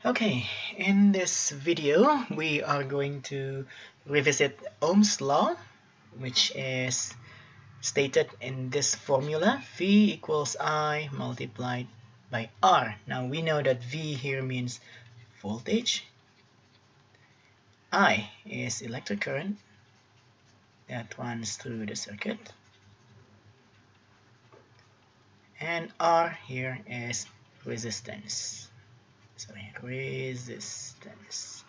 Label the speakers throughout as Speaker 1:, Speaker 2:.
Speaker 1: Okay, in this video, we are going to revisit Ohm's law, which is stated in this formula, V equals I multiplied by R. Now we know that V here means voltage, I is electric current that runs through the circuit, and R here is resistance. Resistance.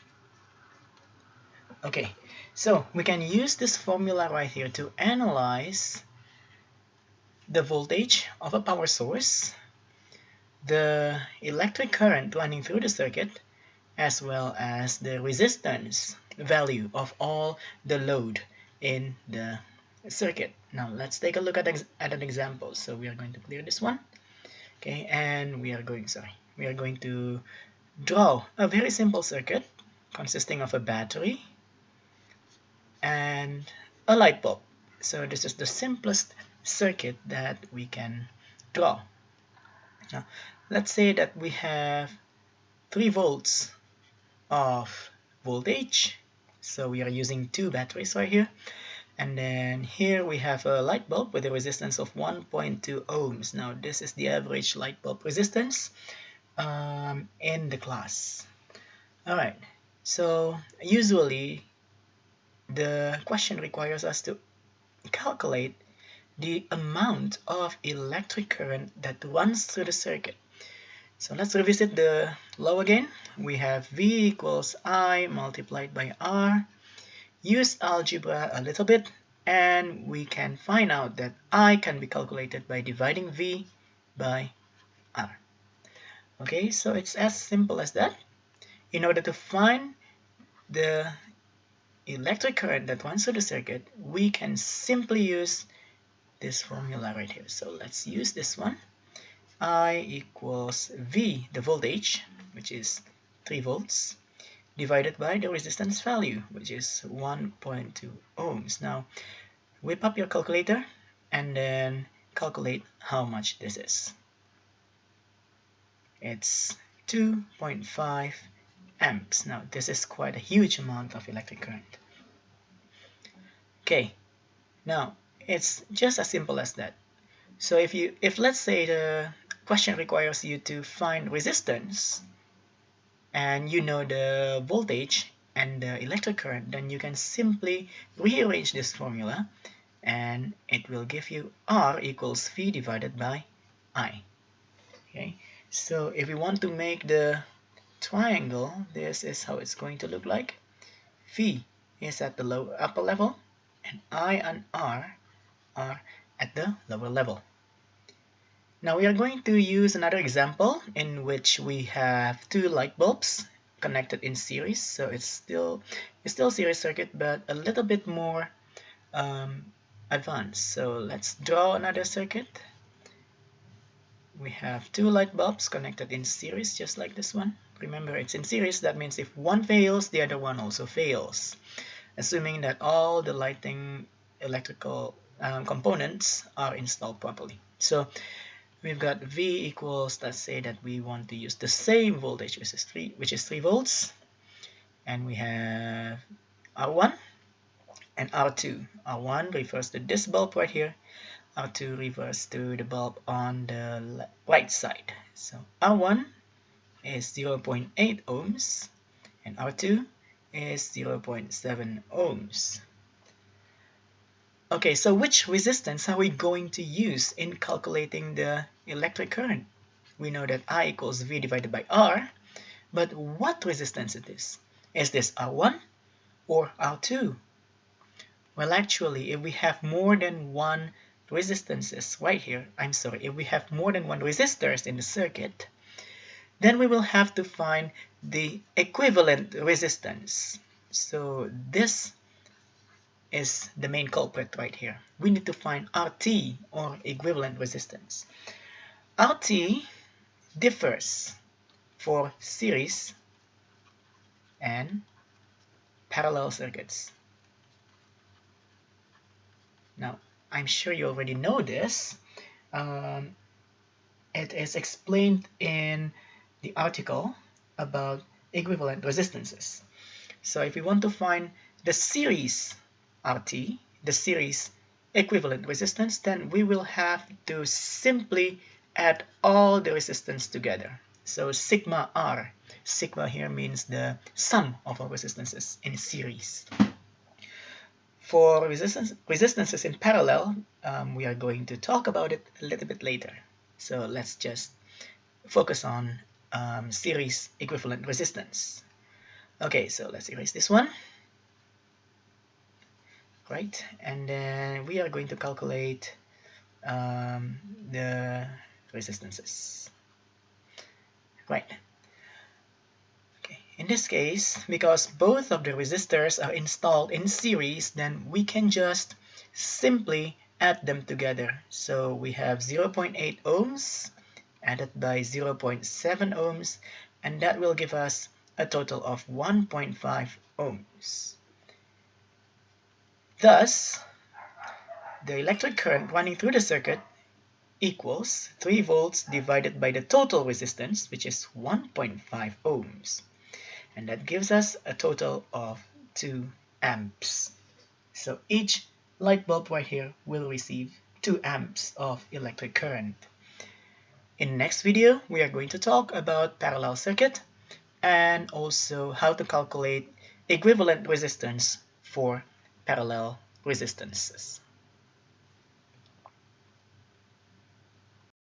Speaker 1: Okay, so we can use this formula right here to analyze the voltage of a power source, the electric current running through the circuit, as well as the resistance value of all the load in the circuit. Now let's take a look at an example. So we are going to clear this one. Okay, and we are going to draw a very simple circuit consisting of a battery and a light bulb. So this is the simplest circuit that we can draw. Now, let's say that we have 3 volts of voltage. So we are using 2 batteries right here. And then here we have a light bulb with a resistance of 1.2 ohms. Now this is the average light bulb resistance in the class. Alright, so usually the question requires us to calculate the amount of electric current that runs through the circuit. So let's revisit the law again. We have V equals I multiplied by R. Use algebra a little bit, and we can find out that I can be calculated by dividing V by R. Okay, so it's as simple as that. In order to find the electric current that runs through the circuit, we can simply use this formula right here. So let's use this one. I equals V, the voltage, which is 3 volts, divided by the resistance value, which is 1.2 ohms. Now, whip up your calculator and then calculate how much this is. It's 2.5 amps. Now, this is quite a huge amount of electric current. Okay, now it's just as simple as that. So if let's say the question requires you to find resistance and you know the voltage and the electric current, then you can simply rearrange this formula and it will give you R equals V divided by I. Okay, so if we want to make the triangle, this is how it's going to look like. V is at the upper level and I and R are at the lower level. Now we are going to use another example in which we have 2 light bulbs connected in series. So it's still a series circuit, but a little bit more advanced. So let's draw another circuit. We have 2 light bulbs connected in series, just like this one. Remember, it's in series. That means if one fails, the other one also fails, assuming that all the lighting electrical components are installed properly. So we've got V equals, let's say that we want to use the same voltage, which is 3 volts, and we have R1 and R2. R1 refers to this bulb right here, R2 refers to the bulb on the right side. So R1 is 0.8 ohms and R2 is 0.7 ohms. Okay, so which resistance are we going to use in calculating the electric current? We know that I equals V divided by R, but what resistance it is? Is this R1 or R2? Well, actually, if we have more than one resistances right here, if we have more than one resistors in the circuit, then we will have to find the equivalent resistance. So this is the main culprit right here. We need to find RT, or equivalent resistance. RT differs for series and parallel circuits. Now, I'm sure you already know this. It is explained in the article about equivalent resistances. So if we want to find the series RT, the series equivalent resistance, then we will have to simply add all the resistance together. So sigma R, sigma here means the sum of our resistances in series. For resistances in parallel, we are going to talk about it a little bit later. So let's just focus on series equivalent resistance. Okay, so let's erase this one. Right, and then we are going to calculate the resistances. Right. Okay. In this case, because both of the resistors are installed in series, then we can just simply add them together. So we have 0.8 ohms added by 0.7 ohms, and that will give us a total of 1.5 ohms. Thus, the electric current running through the circuit equals 3 volts divided by the total resistance, which is 1.5 ohms. And that gives us a total of 2 amps. So each light bulb right here will receive 2 amps of electric current. In the next video, we are going to talk about parallel circuit and also how to calculate equivalent resistance for parallel resistances.